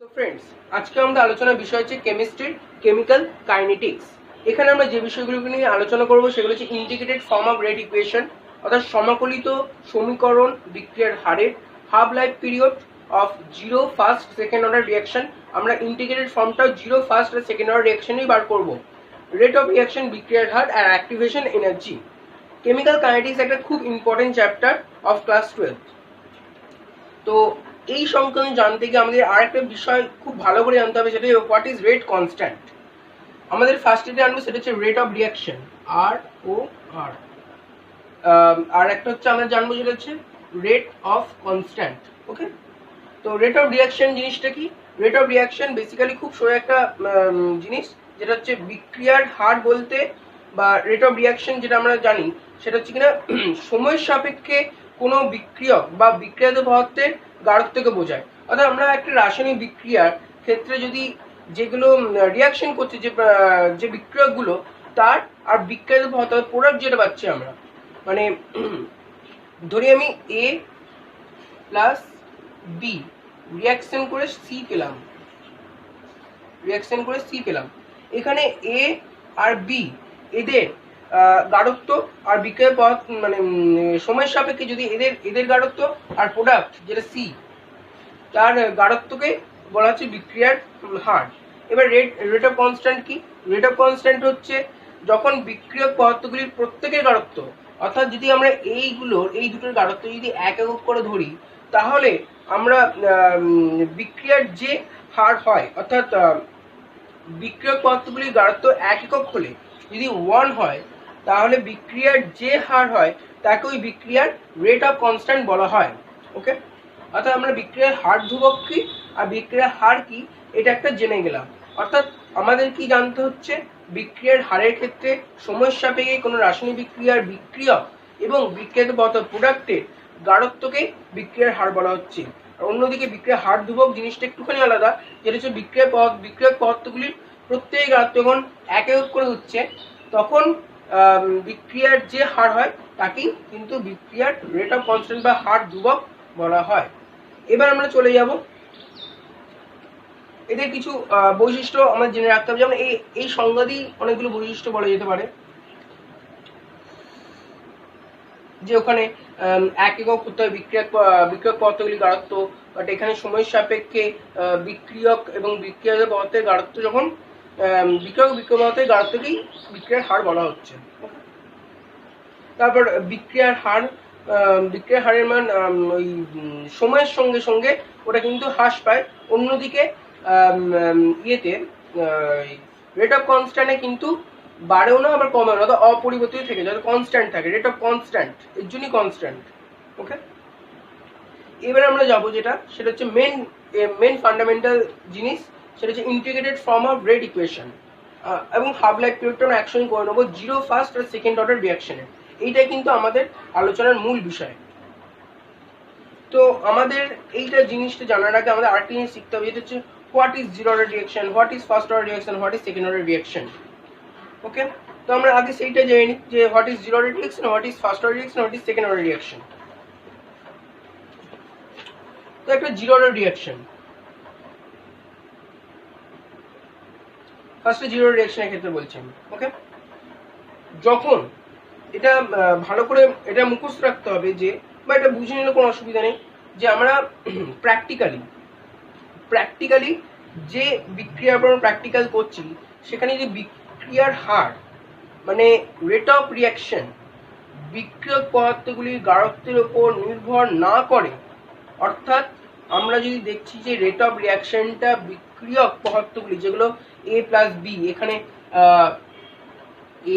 তো ফ্রেন্ডস, আজকে আমাদের আলোচনার বিষয় হচ্ছে কেমিস্ট্রির কেমিক্যাল কাইনেটিক্স। এখানে আমরা যে বিষয়গুলো নিয়ে আলোচনা করব সেগুলো হচ্ছে integrated form of rate equation, অর্থাৎ সমাকলিত সমীকরণ বিক্রিয়ার হারের half life period of zero first second order reaction. আমরা ইন্টিগ্রেটেড ফর্মটাও জিরো ফার্স্ট আর সেকেন্ড অর্ডার রিয়াকশনই বার করব। রেট অফ রিয়াকশন, বিক্রিয়ার হার আর অ্যাক্টিভেশন এনার্জি। কেমিক্যাল কাইনেটিক্স একটা খুব ইম্পর্টেন্ট চ্যাপ্টার অফ ক্লাস 12। তো এই সংক্রান্ত জানতে গিয়ে আমাদের আরেকটা বিষয় খুব ভালো করে জানতে হবে, সেটা হোয়াট ইজ রেট কনস্ট্যান্ট। আমাদের ফার্স্ট যেটা আনবো সেটা হচ্ছে রেট অফ রিয়াকশন, আর ও আর। আর একটা হচ্ছে আমরা জানবো যেটা হচ্ছে রেট অফ কনস্ট্যান্ট। ওকে, তো রেট অফ রিয়াকশন জিনিসটা কি? রেট অফ রিয়াকশন বেসিক্যালি খুব সোজা একটা জিনিস, যেটা হচ্ছে বিক্রিয়ার হার বলতে, বা রেট অফ রিয়াকশন যেটা আমরা জানি সেটা হচ্ছে কিনা সময়ের সাপেক্ষে কোনো বিক্রিয়ক বা বিক্রিয়াত পদার্থের গাঢ়ত্বকে বোঝায়। অর্থাৎ আমরা একটা রাসায়নিক বিক্রিয়ার ক্ষেত্রে যদি যেগুলো রিয়াকশন করছে, যে বিক্রিয়কগুলো তার আর বিক্রিয়াত পদার্থ প্রোডাক্ট যেটা পাচ্ছি আমরা, মানে ধরি আমি এ প্লাস বি রিয়াকশন করে সি পেলাম, এখানে এ আর বি এদের গাঢ়ত্ব আর বিক্রিয়া পথ মানে সময়ের সাপেক্ষে যদি এদের গাঢ়ত্ব আর প্রোডাক্ট যেটা সি তার গাঢ়ত্বকে বলা হচ্ছে বিক্রিয়ার হার। এবার রেট অফ কনস্ট্যান্ট কি? রেট অফ কনস্ট্যান্ট হচ্ছে যখন বিক্রিয়ক পদার্থগুলির প্রত্যেকের গাঢ়ত্ব, অর্থাৎ যদি আমরা এই দুটোর গাঢ়ত্ব যদি এক একক করে ধরি, তাহলে আমরা বিক্রিয়ার যে হার হয়, অর্থাৎ বিক্রিয়ক পদার্থগুলির গাঢ়ত্ব এক একক হলে যদি 1 হয়, তাহলে বিক্রিয়ার যে হার হয় তাকে ওই বিক্রিয়ার রেট অফ কনস্ট্যান্ট বলা হয়। ওকে, অর্থাৎ আমরা বিক্রিয়ার হার ধ্রুবক কি আর বিক্রিয়ার হার কি এটা একটা জেনে গেলাম। অর্থাৎ আমাদের কি জানতে হচ্ছে, বিক্রিয়ার হারের ক্ষেত্রে সময়ের সাপেক্ষে কোনো রাসায়নিক বিক্রিয়ার বিক্রিয়ক এবং বিক্রিয়াত পদার্থ প্রোডাক্টের গাঢ়ত্বকে বিক্রিয়ার হার বলা হচ্ছে। আর অন্যদিকে বিক্রিয়ার হার ধ্রুবক জিনিসটা একটুখানি আলাদা, যেটা হচ্ছে বিক্রিয়ক পদার্থগুলির প্রত্যেক গাঢ়ত্ব যখন এক একক করে হচ্ছে, তখন বিক্রিয়ার যে হার হয় তাকেই কিন্তু বিক্রিয়ার রেট অফ কনস্ট্যান্ট বা হার ধ্রুবক বলা হয়। এবার আমরা চলে যাব এদের কিছু বৈশিষ্ট্য আমরা জেনে রাখতে হবে। যেমন এই সংজ্ঞাতেই অনেকগুলো বৈশিষ্ট্য বলা যেতে পারে, যে ওখানে এক একক করতে হয় বিক্রিয়ক পদার্থগুলির গাঢ়ত্ব, বাট এখানে সময়ের সাপেক্ষে বিক্রিয়ক এবং বিক্রিয়ক পদার্থের গাঢ়ত্ব যখন বিক্রিয়ক পদার্থের গাঢ়ত্বকেই বিক্রিয়ার হার বলা হচ্ছে। তারপর বিক্রিয়ার হারের মান ওই সময়ের সঙ্গে সঙ্গে ওটা কিন্তু হ্রাস পায়। অন্যদিকে ইয়েতে রেট অফ কনস্ট্যান্টে কিন্তু বাড়েও না আবার কমেও না, অর্থাৎ অপরিবর্তিত থেকে যায়, কনস্ট্যান্ট থাকে, রেট অফ কনস্ট্যান্ট, এর জন্যই কনস্ট্যান্ট। ওকে, এবারে আমরা যাবো যেটা সেটা হচ্ছে মেন ফান্ডামেন্টাল জিনিস, সেটা হচ্ছে integrated form of rate equation এবং হাফ লাইফ পিরিয়ডটা আমরা একসঙ্গে করে নেবো জিরো ফার্স্ট আর সেকেন্ড অর্ডার রিয়াকশনের। এইটাই কিন্তু আমাদের আলোচনার মূল বিষয়। তো আমাদের এইটা জিনিসটা জানার আগে আমাদের আরেকটা জিনিস শিখতে হবে, যেটা হচ্ছে what is zero order reaction, what is first order reaction, what is second order reaction. Okay, তো আমরা আগে সেইটা জেনে নিই যে what is zero order reaction, what is first order reaction, what is second order reaction. তো একটা zero order reaction, ফার্স্টে জিরো রিয়াকশনের ক্ষেত্রে বলছি আমি। ওকে, যখন এটা ভালো করে এটা মুখস্থ রাখতে হবে, যে বা এটা বুঝে নিলে কোনো অসুবিধা নেই, যে আমরা প্র্যাকটিক্যালি যে বিক্রিয়ার উপর প্র্যাকটিক্যাল করছি, সেখানে যে বিক্রিয়ার হার মানে রেট অফ রিয়াকশন বিক্রিয়ক পদার্থগুলির গাঢ়ত্বের উপর নির্ভর না করে। অর্থাৎ আমরা যদি দেখছি যে রেট অফ রিয়াকশনটা বিক্রিয়ক পদার্থগুলি যেগুলো এ প্লাস বি, এখানে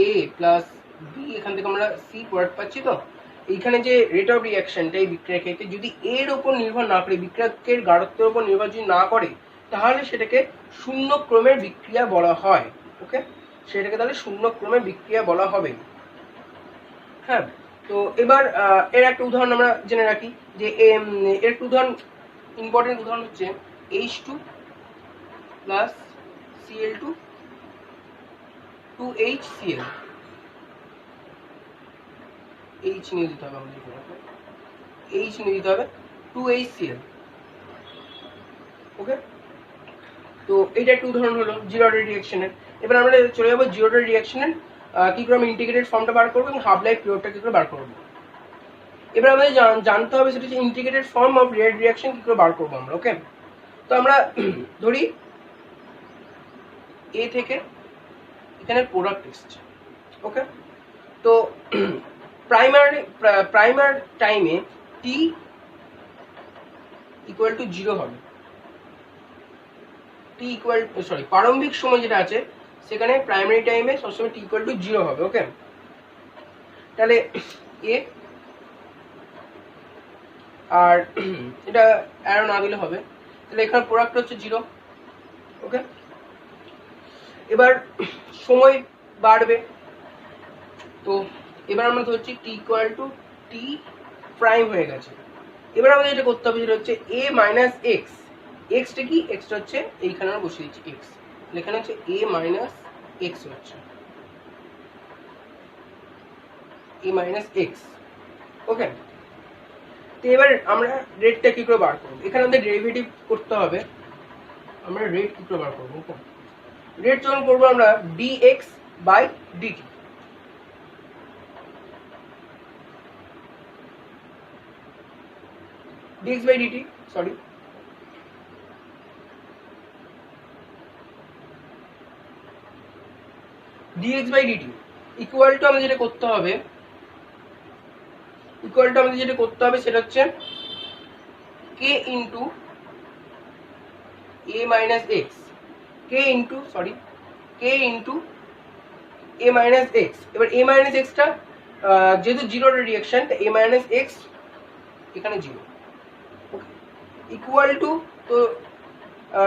এ প্লাস বি, এখান থেকে আমরা সি প্রোডাক্ট পাচ্ছি, তো এইখানে যে রেট অফ রিয়াকশনটা এই বিক্রিয়ার ক্ষেত্রে যদি এর উপর নির্ভর না করে, বিক্রিয়কের গাঢ়ত্বের উপর নির্ভর যদি না করে, তাহলে সেটাকে শূন্য ক্রমের বিক্রিয়া বলা হয়। ওকে, সেটাকে তাহলে শূন্য ক্রমের বিক্রিয়া বলা হবে। হ্যাঁ, তো এবার এর একটা উদাহরণ আমরা জেনে রাখি, যে এর একটা উদাহরণ, ইম্পর্টেন্ট উদাহরণ হচ্ছে H2 plus Cl2 2HCl। H নিয়ে দিতে হবে আমাদের, H নিয়ে দিতে হবে 2HCl। ওকে, তো এইটা একটা উদাহরণ হলো জিরো অর্ডার রিঅ্যাকশনের। এবার আমরা চলে যাবো জিরো অর্ডার রিঅ্যাকশনের কি করে আমরা ইন্টিগ্রেটেড ফর্মটা বার করবো এবং হাফ লাইফ পিরিয়ডটা কি করে বার করবো। এবার আমাদের জানতে হবে সেটা হচ্ছে integrated form of red reaction কি করে বার করবো আমরা। ওকে, তো আমরা ধরি এ থেকে এখানে প্রোডাক্ট এসছে। ওকে, তো প্রাইমার টাইমে টি ইকুয়াল টু 0 হবে। টি ইকুয়াল সরি প্রারম্ভিক সময় যেটা আছে সেখানে প্রাইমারি টাইমে সবসময় টি ইকুয়াল টু 0 হবে। ওকে, তাহলে এ আর এটা অ্যারো না দিলে হবে, তাহলে এখানে প্রোডাক্ট হচ্ছে 0। ওকে, এবার সময় বাড়বে, তো এবার আমরা ধরছি টি ইকুয়াল টু টি প্রাইম হয়ে গেছে। এবার আমাদের যেটা করতে হবে যেটা হচ্ছে এ মাইনাস এক্স। এক্সটা কি, এক্সটা হচ্ছে এইখানে আমরা বসিয়ে দিচ্ছি এক্স, এখানে হচ্ছে এ মাইনাস এক্স হচ্ছে এ মাইনাস এক্স। ওকে, তো এবার আমরা রেটটা কি করে বার করবো, এখানে আমাদের ডেরিভেটিভ করতে হবে। আমরা রেট কি করে বার করবো, ওকে, রেট যখন করবো আমরা dx by dt। dx by dt sorry dx by dt equal to আমাদের যেটা করতে হবে সেটা হচ্ছে k into a minus x, k into a minus x. এবার a মাইনাস এক্সটা যেহেতু zero reaction, a minus x এখানে 0 ইকুয়াল টু, তো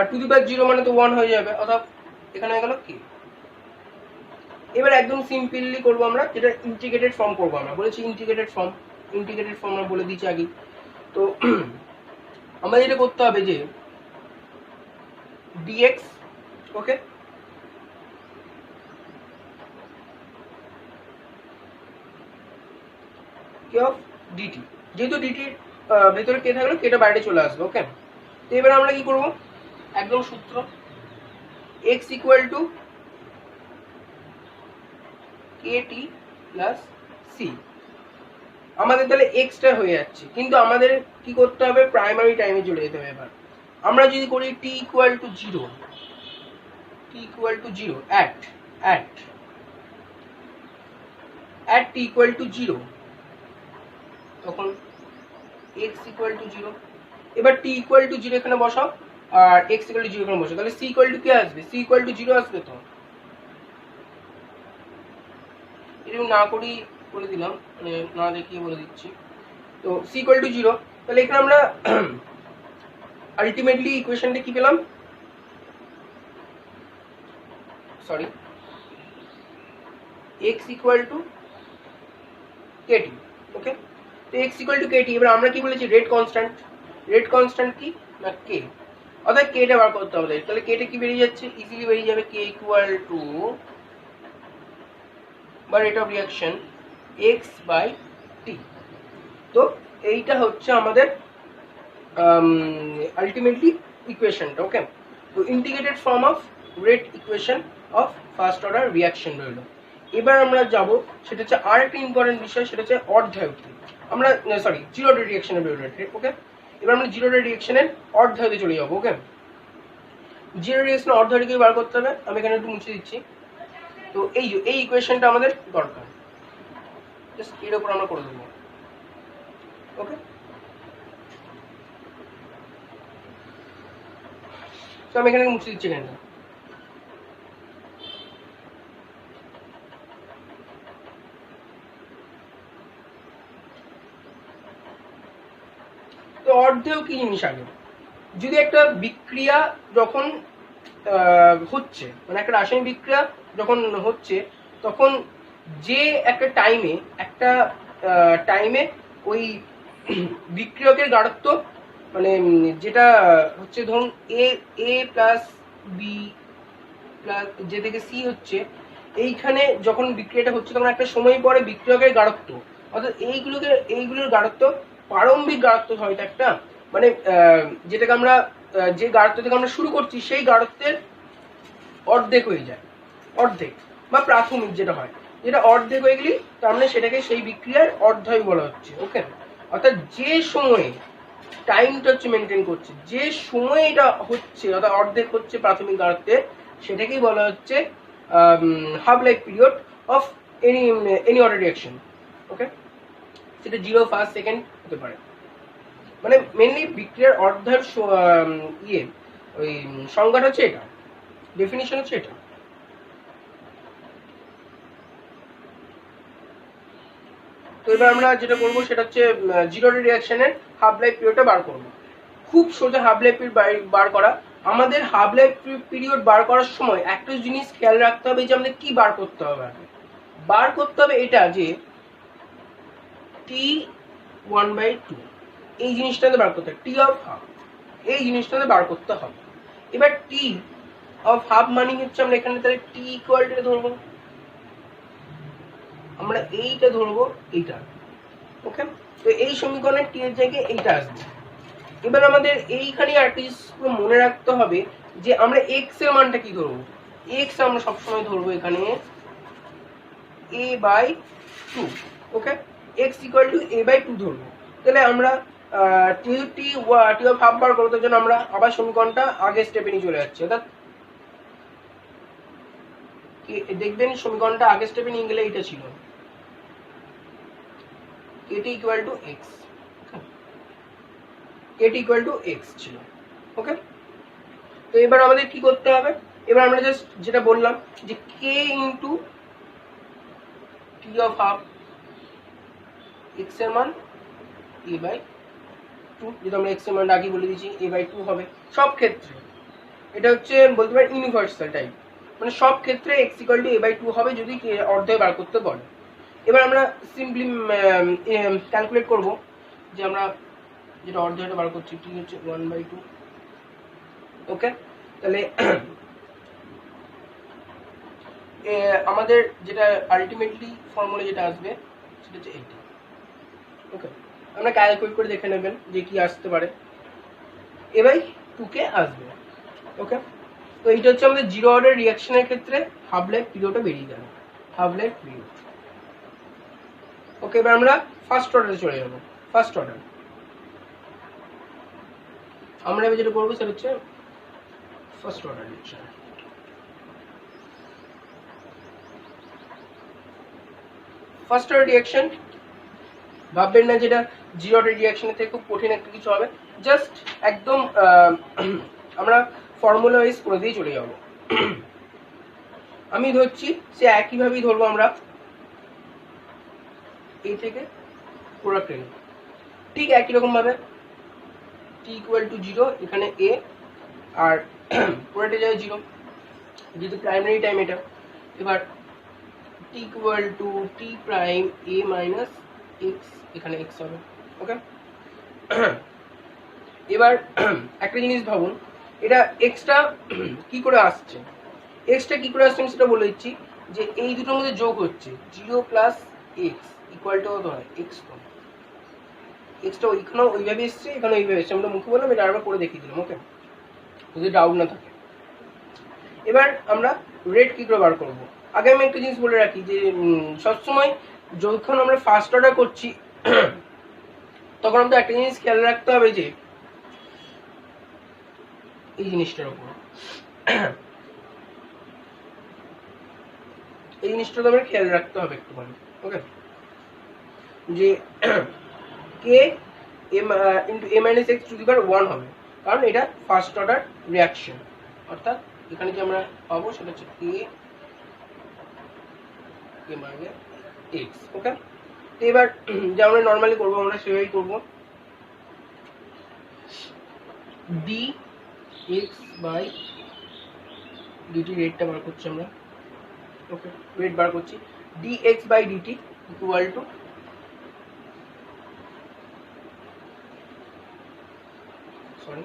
টু দি পাওয়ার 0 মানে তো 1 হয়ে যাবে, অর্থাৎ এখানে হয়ে গেল k। এবার একদম সিম্পলি করবো আমরা, যেটা ইন্টিগ্রেটেড ফর্ম করবো। আমরা বলেছি ইন্টিগ্রেটেড ফর্ম আমরা বলে দিচ্ছি আগে। তো আমাদের যেটা করতে হবে যে dx, okay, k of dt, যেহেতু dt ভেতরে কে থাকলো, কেটা বাইরে চলে আসবে। ওকে, তো এবার আমরা কি করবো, একদম সূত্র x equal to kt plus c। আমাদের তাহলে এক্সটা হয়ে যাচ্ছে, কিন্তু আমাদের কি করতে হবে, প্রাইমারি টাইমে চলে যেতে হবে। এবার আমরা যদি করি t equal to 0 at t equal to 0, তখন x ইকুয়াল টু 0। এবার t ইকুয়াল টু 0 এখানে বসাও আর x ইকুয়াল টু 0 এখানে বসাও, তাহলে c ইকুয়াল টু কি আসবে, c ইকুয়াল টু 0 আসবে। তো এরকম না করি বলে দিলাম, মানে না দেখিয়ে বলে দিচ্ছি। তো c ইকুয়াল টু 0, তাহলে এখানে আমরা আলটিমেটলি ইকুয়েশনটা কি পেলাম, sorry x equal to kt। ওকে, তো x ইকুয়াল টু kt। এবার আমরা কি বলেছি, রেট কনস্ট্যান্ট কি না k, অর্থাৎ k টা বার করতে হবে। তাহলে k টা কি বেরিয়ে যাচ্ছে, ইজিলি বেরিয়ে যাবে k ইকুয়াল টু বা rate of reaction x by t। তো এইটা হচ্ছে আমাদের আলটিমেটলি ইকুয়েশনটা। ওকে, তো integrated form of rate equation of first order reaction রইল। এবার আমরা যাব, সেটা হচ্ছে আর একটা ইম্পর্টেন্ট বিষয়, সেটা হচ্ছে অর্ধায়ুতে। আমরা সরি জিরো অর্ডার রিঅ্যাকশনের বেরোতে। ওকে, এবার আমরা জিরো অর্ডার রিঅ্যাকশনের অর্ধায়ুতে চলে যাবো। ওকে, জিরো রিঅ্যাকশনের অর্ধায়ুতে বার করতে হবে, আমি এখানে একটু মুছে দিচ্ছি। তো এই ইকুয়েশনটা আমাদের দরকার, জাস্ট এর উপর আমরা করে দেবো। ওকে, তো আমি এখানে মুছে দিচ্ছি এখানটা। তো অর্ধেও কি জিনিস, আগে যদি একটা বিক্রিয়া যখন হচ্ছে, মানে একটা রাসায়নিক বিক্রিয়া যখন হচ্ছে, তখন যে একটা টাইমে ওই বিক্রিয়কের গাঢ়ত্ব, মানে যেটা হচ্ছে ধরুন এ প্লাস বি প্লাস যে থেকে সি হচ্ছে, এইখানে যখন বিক্রিয়াটা হচ্ছে তখন একটা সময় পরে বিক্রিয়কের গাঢ়ত্ব, অর্থাৎ এইগুলোর গাঢ়ত্ব প্রারম্ভিক গাঢ়ত্ব হয়তো একটা, মানে যেটাকে আমরা যে গাঢ়ত্ব থেকে আমরা শুরু করছি সেই গাঢ়ত্বের অর্ধেক হয়ে যায়, অর্ধেক বা প্রাথমিক যেটা হয়, যেটা অর্ধেক হয়ে গেলি তার মানে সেটাকে সেই বিক্রিয়ার অর্ধয় বলা হচ্ছে। ওকে, অর্থাৎ যে সময়ে টাইমটা হচ্ছে মেনটেন করছে, যে সময়ে এটা হচ্ছে অর্থাৎ অর্ধেক হচ্ছে প্রাথমিক গাঢ়ত্বের, সেটাকেই বলা হচ্ছে half life period of any order reaction. Okay, সেটা 0, 1 সেকেন্ড হতে পারে। মানে মেনলি বিক্রিয়ার অর্ধের ওই সংজ্ঞাটা হচ্ছে এটা, ডেফিনিশন হচ্ছে এটা। তো এবার আমরা যেটা করবো সেটা হচ্ছে জিরো রিঅ্যাকশনের হাফ লাইফ পিরিয়ডটা বার করবো। খুব সোজা হাফ লাইফ পিরিয়ড বার করা। আমাদের হাফ লাইফ পিরিয়ড বার করার সময় একটা জিনিস খেয়াল রাখতে হবে যে আমাদের কি বার করতে হবে। বার করতে হবে এটা যে T1/2 এই জিনিসটাতে বার করতে হবে, টি অফ হাফ এই জিনিসটাতে বার করতে হবে। এবার টি অফ হাফ মানে হচ্ছে আমরা এখানে তাহলে টি ইকুয়ালটা ধরবো, আমরা এইটা ধরবো, এইটা। ওকে, তো এই সমীকরণের টি এর জায়গায় এইটা আসবে। এবার আমাদের এইখানে আরেকটা জিনিস মনে রাখতে হবে যে আমরা এক্স এর মানটা কি ধরবো। এক্স আমরা সবসময় ধরবো এখানে a/2। Okay, x equal to a/2 ধরবো। তাহলে আমরা টি অফ হাফ বার করবো, তার জন্য আমরা আবার সমীকরণটা আগের স্টেপে নিয়ে চলে যাচ্ছি। অর্থাৎ দেখবেন সমীকরণটা আগের স্টেপে নিয়ে গেলে এটা ছিল kt equal to x, kt equal to x ছিল। ওকে, তো এবার আমাদের কি করতে হবে, এবার আমরা জাস্ট যেটা বললাম যে k into T of half x এর মান a/2, যেটা আমরা x এর মান আগে বলে দিয়েছি a/2 হবে সব ক্ষেত্রে। এটা হচ্ছে বলতে পারেন ইউনিভার্সাল টাইপ, মানে সব ক্ষেত্রে x ইকুয়াল টু a/2 হবে যদি অর্ধেক বার করতে বলে। এবার আমরা সিম্পলি ক্যালকুলেট করব যে আমরা যেটা অর্ধেকটা বার করছি t হচ্ছে 1/2। ওকে, তাহলে আমাদের যেটা আলটিমেটলি ফর্মুলা যেটা আসবে সেটা হচ্ছে এইটা। ওকে, আমরা ক্যালকুলেট করে দেখে নেবেন যে কি আসতে পারে, a/2 আসবে। ওকে, তো এইটা হচ্ছে আমাদের জিরো অর্ডার রিঅ্যাকশনের ক্ষেত্রে হাফ লাইফ পিরিয়ডটা বেরিয়ে গেল, হাফ লাইফ পিরিয়ড। ওকে, এবার আমরা ফার্স্ট অর্ডারে চলে যাব। ফার্স্ট অর্ডার আমরা এবার যেটা করবো সেটা হচ্ছে first order reaction. First order reaction ভাববেন না যেটা জিরো অর্ডার রিঅ্যাকশনের থেকে খুব কঠিন একটা কিছু হবে, জাস্ট একদম আমরা ফর্মুলা ওয়াইজ করে দিয়ে চলে যাব। আমি ধরছি সে একইভাবেই ধরবো আমরা এই থেকে প্রোডাক্ট এনে, ঠিক একই রকম ভাবে t ইকুয়াল টু 0 এখানে a আর প্রোডাক্টে যায় 0 যেহেতু প্রাইমারি টাইম এটা। এবার t equal to t prime a minus x, এখানে x হবে। ওকে, এবার একটা জিনিস ভাবুন, এটা এক্সটা কি করে আসছে, এক্সটা কি করে আসছে আমি সেটা বলে দিচ্ছি যে এই দুটোর মধ্যে যোগ হচ্ছে 0 প্লাস এক্স ইকুয়াল টু কত হয় এক্স। এক্সটা ওইখানেও ওইভাবে এসছে, এখানে ওইভাবে এসছে, আমরা মুখে বললাম, এটা আরেকবার করে দেখিয়ে দিলাম। ওকে, যদি ডাউট না থাকে। এবার আমরা রেট কি করে বার করবো, আগে আমি একটা জিনিস বলে রাখি যে সবসময় যখন আমরা ফার্স্ট অর্ডার করছি তখন আমাদের একটা জিনিস খেয়াল রাখতে হবে যে এই জিনিসটার উপর, এই জিনিসটা তো আমরা খেয়াল রাখতে হবে একটুখানি। ওকে, যে K into a minus x to the power 1 হবে, কারণ এটা ফার্স্ট অর্ডার রিঅ্যাকশন। অর্থাৎ এখানে যে আমরা পাবো সেটা হচ্ছে a মাইনাস এক্স। ওকে, তো এবার যে আমরা নর্মালি করবো আমরা সেভাবেই করবো, dx বাই dt রেটটা বার করছি আমরা। ওকে, রেট বার করছি dx by dt equal to sorry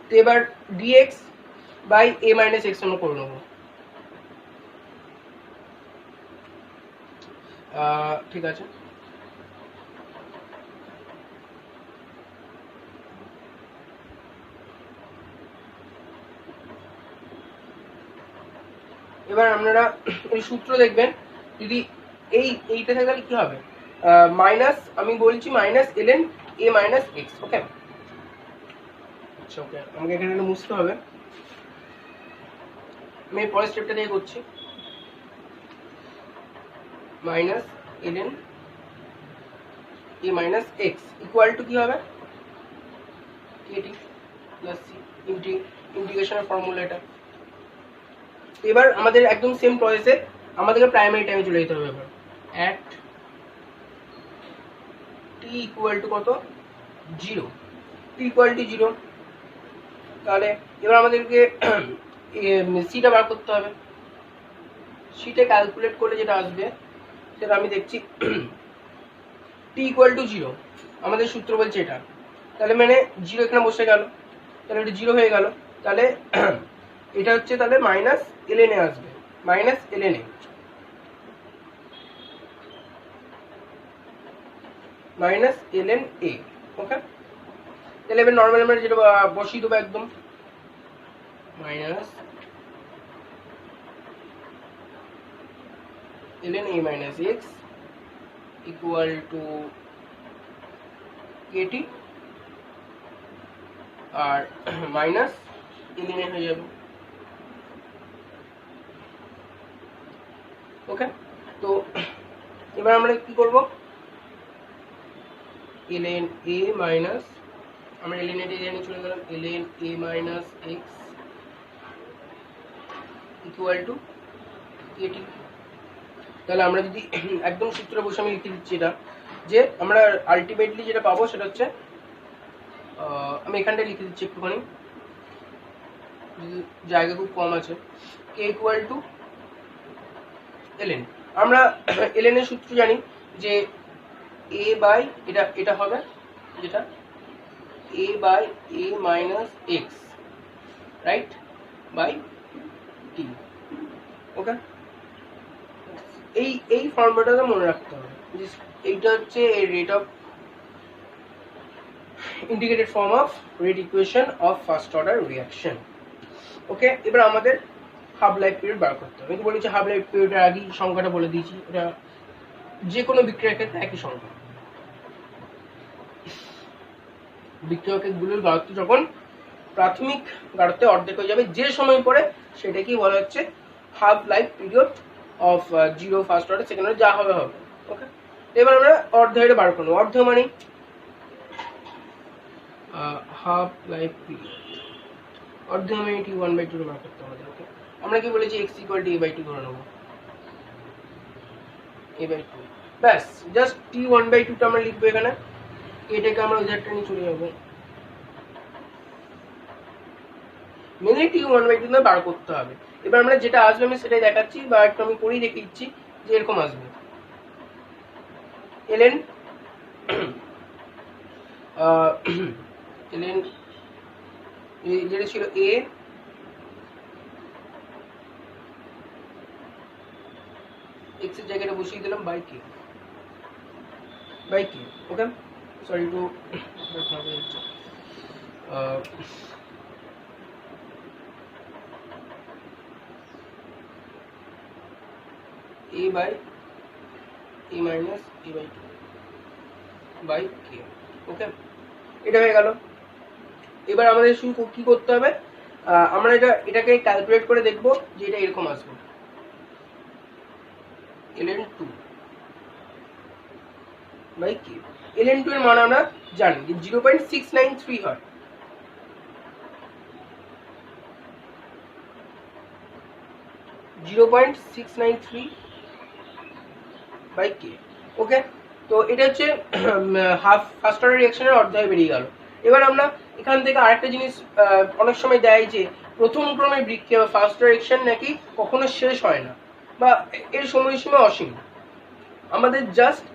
তো এবার dx by a minus x আমরা করে নেবো। ঠিক আছে, এবার আপনারা এই সূত্র দেখবেন, যদি এইটা থাকে তাহলে কি হবে, মাইনাস, আমি বলছি minus ln a minus x. Okay, আচ্ছা ওকে, আমাকে এখানে মুছতে হবে, আমি পরের স্টেপটা দিয়ে করছি। Minus ln a minus x equal two কি হবে, kt প্লাস c ইন্টিগ্রেশনের ফর্মুলা এটা। এবার আমাদের একদম সেম প্রসেসে আমাদেরকে প্রাইমারি টাইমে চলে যেতে হবে। এবার অ্যাট t ইকুয়াল টু কত, 0, t ইকুয়াল টু 0, তাহলে এবার আমাদেরকে সিটা বার করতে হবে। সিটা ক্যালকুলেট করলে যেটা আসবে সেটা আমি দেখছি, t ইকুয়াল টু 0, আমাদের সূত্র বলছে এটা, তাহলে মানে 0 এখানে বসে গেল, তাহলে এটা 0 হয়ে গেল, তাহলে এটা হচ্ছে তাহলে মাইনাস ln a আসবে, minus ln a, minus ln a। Okay, তাহলে এবার নর্মাল আমরা যেটা বসিয়ে দেবো একদম, minus ln a minus x equal to kt আর মাইনাস ln a হয়ে যাবে। ওকে, তো এবার আমরা কি করব, ln a মাইনাস, আমরা ln a জানি চলে গেলাম, ln a minus x equal to kt। তাহলে আমরা যদি একদম সূত্র বসে আমি লিখে দিচ্ছি এটা, যে আমরা আলটিমেটলি যেটা পাবো সেটা হচ্ছে, আমি এখানটা লিখে দিচ্ছি একটুখানি, জায়গা খুব কম আছে, k ইকুয়াল টু ln, আমরা ln এর সূত্র জানি যে a বাই এটা হবে যেটা a by a minus x, right, by t। Okay, এই ফর্মুলাটা মনে রাখতে হবে, এইটা হচ্ছে rate of integrated form of rate equation of first order reaction. Okay, এবার আমাদের হাফ লাইফ পিরিয়ড বার করতে হবে। আমি বলেছি হাফ লাইফ পিরিয়ডের আগেই সংখ্যাটা বলে দিয়েছি, এটা যে কোনো বিক্রিয়ার ক্ষেত্রে একই সংখ্যা। বিক্রিয়কগুলোর গাঢ়ত্ব যখন প্রাথমিক গাঢ়ত্বে অর্ধেক হয়ে যাবে যে সময় পরে, সেটাকেই বলা হচ্ছে half life period of zero first order second order, যা হবে হবে। ওকে, এবার আমরা অর্ধেকটা বার করবো। অর্ধ মানে হাফ লাইফ পিরিয়ড, অর্ধ মানে টি 1/2 বার করতে হবে। ওকে, আমরা কি বলেছি, x ইকুয়াল টু a/2 ধরে নেবো, a/2, ব্যাস, জাস্ট টি 1/2 টা আমরা লিখবো এখানে, এটাকে আমরা ওই ধারটা নিয়ে চলে যাবো। মেনলি টি 1/2 বার করতে হবে। এবার আমরা যেটা আসবে আমি সেটাই দেখাচ্ছি, বা একটু আমি করেই দেখে দিচ্ছি যে এরকম আসবে, ln ln যেটা ছিল a x এর জায়গাটা বসিয়ে দিলাম by k, okay, sorry to a by a minus a/2 by k। Okay, এটা হয়ে গেল। এবার আমাদের শুধু কি করতে হবে, আমরা এটাকে ক্যালকুলেট করে দেখবো যে এটা এরকম আসবে, ln2 বাই k। ln2 এর মান আমরা জানি যে 0.693 হয়, বাই k। ওকে, তো এটা হচ্ছে হাফ ফার্স্ট অর্ডার রিঅ্যাকশনের অর্ধেক বেরিয়ে গেল। এবার আমরা এখান থেকে আরেকটা জিনিস অনেক সময় দেয় যে প্রথম ক্রমের বিক্রিয়া বা ফার্স্ট রিঅ্যাকশন নাকি কখনো শেষ হয় না, বা এর সময়সীমা অসীম। আমাদের just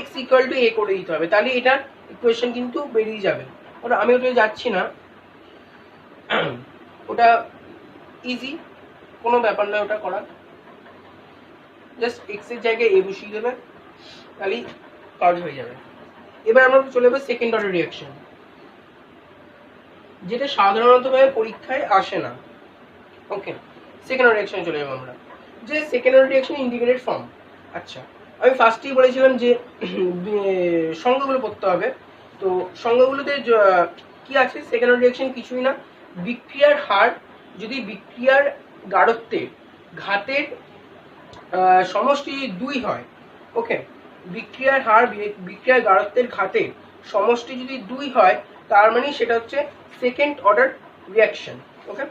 x equal to a করে দিতে হবে, তাহলে এটার ইকুয়েশন কিন্তু বেরিয়ে যাবে। ওটা আমি ওটা যাচ্ছি না, ওটা ইজি, কোনো ব্যাপার নয় ওটা করা, জাস্ট x এর জায়গায় a বসিয়ে দেবে, তাহলেই কাজ হয়ে যাবে। এবার আমরা চলে যাবো সেকেন্ড অর্ডার রিঅ্যাকশন, যেটা সাধারণত ভাবে পরীক্ষায় আসে না। ওকে, সেকেন্ড অর্ডার রিঅ্যাকশন চলে যাবো আমরা। যে second order reaction integrated form. আচ্ছা, আমি ফার্স্টেই বলেছিলাম যে সংজ্ঞাগুলো পড়তে হবে। তো সংজ্ঞাগুলোতে কি আছে, সেকেন্ড অর্ডার রিঅ্যাকশন কিছুই না, বিক্রিয়ার হার যদি বিক্রিয়ার গাঢ়ত্বের ঘাতের সমষ্টি 2 হয়, ওকে, বিক্রিয়ার হার বিক্রিয়ার গাঢ়ত্বের ঘাতের সমষ্টি যদি 2 হয়, তার মানে সেটা হচ্ছে সেকেন্ড অর্ডার রিঅ্যাকশন। ওকে,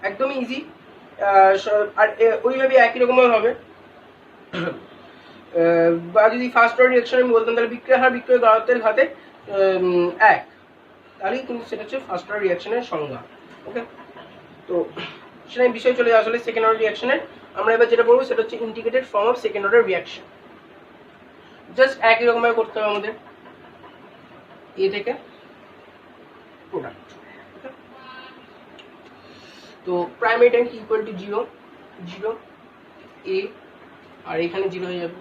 একদমই ইজি। আর ওইভাবে একই রকমভাবে হবে। বা যদি ফার্স্ট অর্ডার রিঅ্যাকশন আমি বলতাম, তাহলে বিক্রিয়ার হার বিক্রিয়ার গাঢ়ত্বের ঘাতে 1, তাহলেই কিন্তু সেটা হচ্ছে ফার্স্ট অর্ডার রিঅ্যাকশনের সংজ্ঞা। ওকে, তো সেটা বিষয় চলে যাওয়া আসলে সেকেন্ড অর্ডার রিঅ্যাকশনের। আমরা এবার যেটা বলবো সেটা হচ্ছে integrated form of second order reaction. Just একই রকমভাবে করতে হবে আমাদের, এ থেকে প্রোডাক্ট। তো প্রাইমারি টাইম টি ইকুয়াল টু 0, 0 এ, আর এখানে 0 হয়ে যাবে।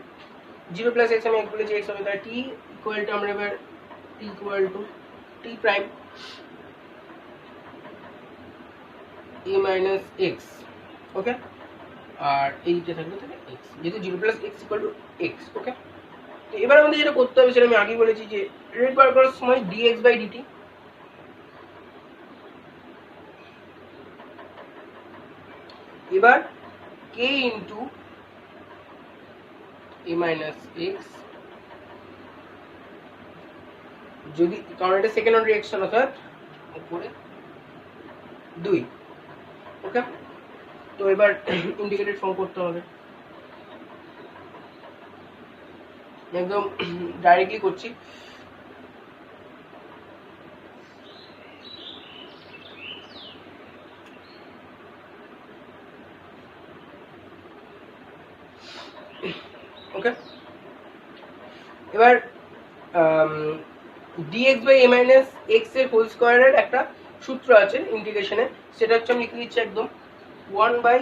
0 প্লাস এক্স আমি এক বলেছি এক্স হবে, তাহলে টি ইকুয়াল টু আমরা এবার T equal to T prime A minus x. Okay, আর এইটা থাকবে তাহলে এক্স, যেহেতু 0 plus x equal to x. Okay, তো এবার আমাদের যেটা করতে হবে সেটা আমি আগেই বলেছি যে রেট বার করার সময় dx বাই dt, এবার k into a minus x, যদি কারণ এটা সেকেন্ড অর্ডার রিঅ্যাকশন অর্থাৎ উপরে 2। ওকে, তো এবার ইন্টিগ্রেটেড ফর্ম করতে হবে, একদম ডাইরেক্টলি করছি। ওকে, এবার dx by a minus x এর হোল স্কয়ারের একটা সূত্র আছে ইন্টিগ্রেশনে, সেটা হচ্ছে আমি লিখে দিচ্ছি একদম 1 by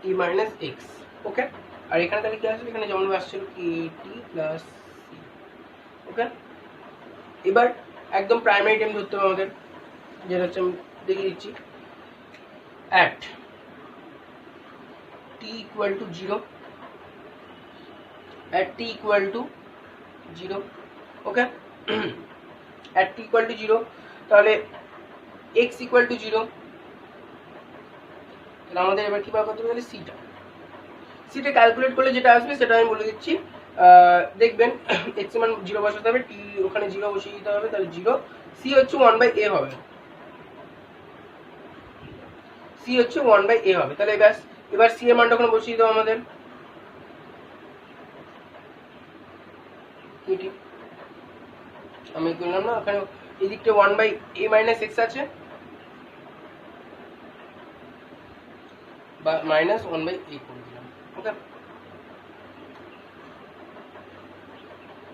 a minus x. Okay, আর এখানে তাহলে কি আসবে, এখানে যেমন আসছিল kt প্লাস c। ওকে, এবার একদম প্রাইমারি টাইম ধরতে হবে আমাদের, যেটা হচ্ছে আমি দেখিয়ে দিচ্ছি at t equal to 0, at t equal to 0। Okay, at t equal to 0, তাহলে x equal to 0, তাহলে আমাদের এবার কি বার করতে হবে, সিটা সিটা ক্যালকুলেট করলে যেটা আসবে সেটা আমি বলে দিচ্ছি। দেখবেন x এর মান 0 বসাতে হবে, t ওখানে 0 বসিয়ে দিতে হবে, তাহলে 0, c হচ্ছে 1 বাই a হবে, c হচ্ছে 1 বাই a হবে। তাহলে ব্যাস, এবার c এর মানটা ওখানে বসিয়ে দাও আমাদের, আমি করলাম না, ওখানে এই দিকটা 1 বাই a মাইনাস এক্স আছে, বা মাইনাস 1 বাই a করে দিলাম। ওকে,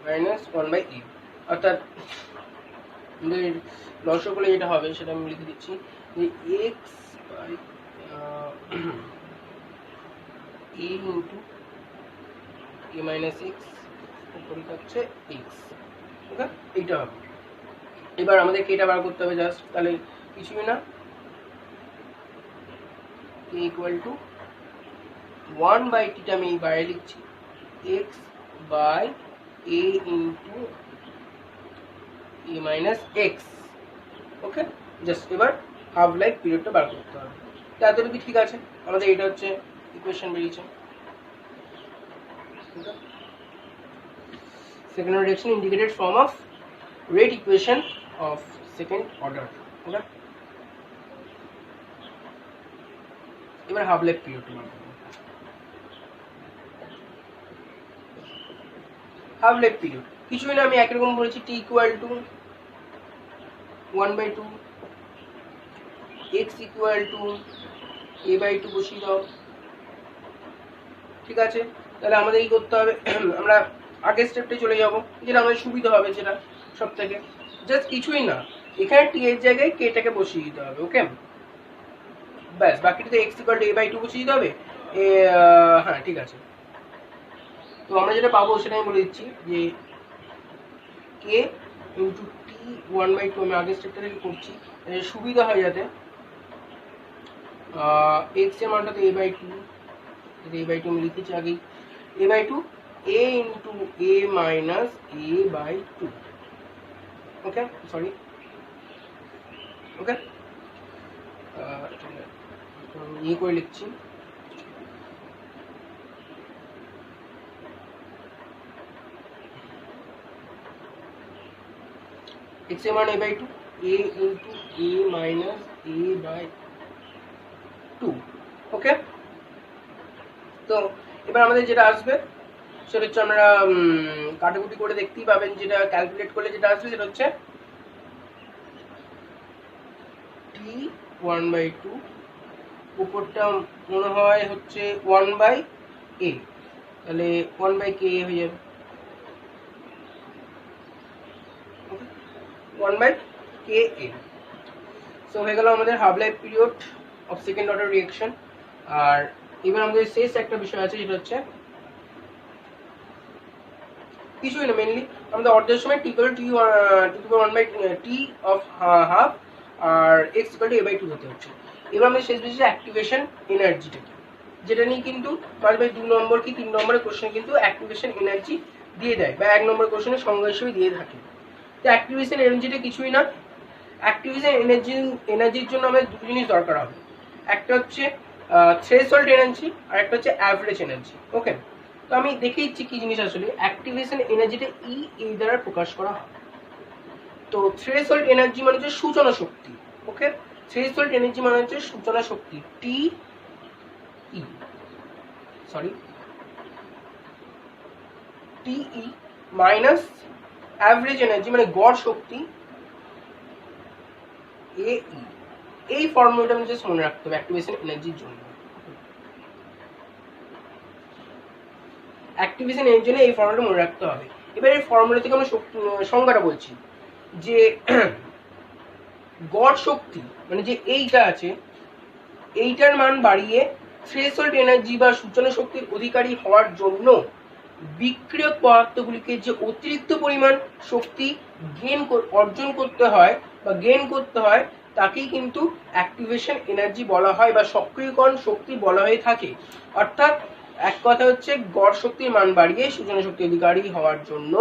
মাইনাস 1 বাই a, অর্থাৎ লসক হলে যেটা হবে সেটা আমি লিখে দিচ্ছি যে x by a into a minus x উপরে থাকছে x। ওকে, এইটা হবে। এবার আমাদের এটা বার করতে হবে জাস্ট, তাহলে কিছুই না, k equal to 1 by t টা আমি বাইরে লিখছি x by a into a minus x. Okay, just এবার হাফ লাইফ পিরিয়ডটা বার করতে হবে। তাহলে কি ঠিক আছে, আমাদের এটা হচ্ছে ইকুয়েশন বেরিয়েছে। Second order reaction integrated form of rate equation of second order. Okay, এবার হাফ লাইফ পিরিয়ডটা বার করব। হাফ লাইফ পিরিয়ড কিছুই না, আমি একই রকম বলেছি, T equal to 1 by 2, x equal to a by 2 বসিয়ে দাও। ঠিক আছে, তাহলে আমাদের কি করতে হবে, আমরা আগের স্টেপটে চলে যাব, যেটা আমাদের সুবিধা হবে, যেটা সব থেকে জাস্ট কিছুই না, এখানে টি এর জায়গায় কে টাকে বসিয়ে দিতে হবে। ওকে, ব্যাস, বাকিটাতে x equal to a by 2 বসিয়ে দিতে হবে। হ্যাঁ, ঠিক আছে। তো আমরা যেটা পাবো সেটা আমি বলে দিচ্ছি যে k ইন্টু টি 1 বাই 2, আমি আগের স্টেপটা থেকে করছি সুবিধা হয় যাতে, এক্স এর মানটা তো a/2, a/2 আমি লিখেছি আগেই, a/2 a into a minus a/2, okay sorry, okay ইয়ে করে লিখছি, x এর মান a/2 a into a minus a/2, okay. তো এবার আমাদের যেটা আসবে সেটা হচ্ছে, আমরা কাটাকুটি করে দেখতেই পাবেন, যেটা ক্যালকুলেট করলে যেটা আসবে সেটা হচ্ছে t1/2, উপরটা মনে হয় হচ্ছে 1/a, তাহলে 1/ka হয়ে যাবে, 1/ka। সো হয়ে গেল আমাদের half life period of second order reaction. আর এবার আমাদের শেষ একটা বিষয় আছে, যেটা হচ্ছে কিছুই না, মেনলি আমাদের অর্ধের সময় t = t অফ হাফ আর x = a/2 হতে হচ্ছে। এবার আমাদের শেষ বিষয় অ্যাক্টিভেশন এনার্জিটা কি, যেটা নিয়ে কিন্তু 5/2 নম্বর কি 3 নম্বরের কোশ্চেন কিন্তু অ্যাক্টিভেশন এনার্জি দিয়ে দেয়, বা 1 নম্বর কোশ্চেনের সংজ্ঞা হিসেবে দিয়ে থাকে। তো অ্যাক্টিভেশন এনার্জিটা কিছুই না, অ্যাক্টিভেশন এনার্জির জন্য আমাদের দুটো জিনিস দরকার হবে, একটা হচ্ছে থ্রেশহোল্ড এনার্জি আর একটা হচ্ছে অ্যাভারেজ এনার্জি, ওকে। তো আমি দেখে দিচ্ছি কি জিনিস আসলে অ্যাক্টিভেশন এনার্জিটা এই দ্বারা প্রকাশ করা হয়। তো থ্রেশহোল্ড এনার্জি মানে হচ্ছে সূচনা শক্তি, ওকে। থ্রেশহোল্ড এনার্জি মানে হচ্ছে সূচনা শক্তি টি ই মাইনাস অ্যাভারেজ এনার্জি মানে গড় শক্তি এ ই। এই ফর্মুলাটা আমি জাস্ট মনে রাখতে হবে অ্যাক্টিভেশন এনার্জির জন্য। অ্যাক্টিভেশন এর জন্য এই ফর্মুলাটা মনে রাখতে হবে। এবার এই ফর্মুলা থেকে আমরা সংজ্ঞাটা বলছি, যে গড় শক্তি মানে যে এইটা আছে, এইটার মান বাড়িয়ে থ্রেশহোল্ড এনার্জি বা সূচনা শক্তির অধিকারী হওয়ার জন্য বিক্রিয়ক পদার্থগুলিকে যে অতিরিক্ত পরিমাণ শক্তি অর্জন করতে হয় বা গেইন করতে হয়, তাকেই কিন্তু অ্যাক্টিভেশন এনার্জি বলা হয় বা সক্রিয়করণ শক্তি বলা হয়ে থাকে। অর্থাৎ এক কথা হচ্ছে গড় শক্তির মান বাড়িয়ে সূচনা শক্তির অধিকারী হওয়ার জন্য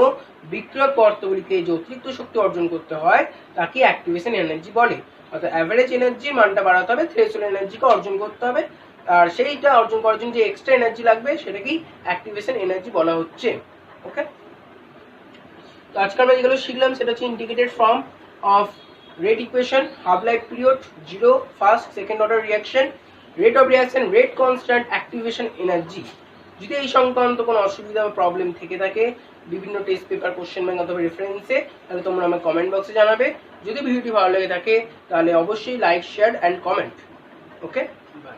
বিক্রিয়ক পদার্থগুলিকে যে অতিরিক্ত শক্তি অর্জন করতে হয় তাকে অ্যাক্টিভেশন এনার্জি বলে। অর্থাৎ অ্যাভারেজ এনার্জির মানটা বাড়াতে হবে, থ্রেশহোল্ড এনার্জিকে অর্জন করতে হবে, আর সেইটা অর্জন করার জন্য যে এক্সট্রা এনার্জি লাগবে সেটাকেই অ্যাক্টিভেশন এনার্জি বলা হচ্ছে, ওকে। তো আজকে আমরা যেগুলো শিখলাম সেটা হচ্ছে integrated form of rate equation, half life period, zero, first second order reaction, rate of reaction, rate constant, activation energy. যদি এই সংক্রান্ত কোনো অসুবিধা বা প্রবলেম থেকে থাকে বিভিন্ন টেস্ট পেপার, কোশ্চেন ব্যাংক অথবা রেফারেন্সে, তাহলে তোমরা আমার কমেন্ট বক্সে জানাবে। যদি ভিডিওটি ভালো লেগে থাকে তাহলে অবশ্যই like, share and comment, okay. By.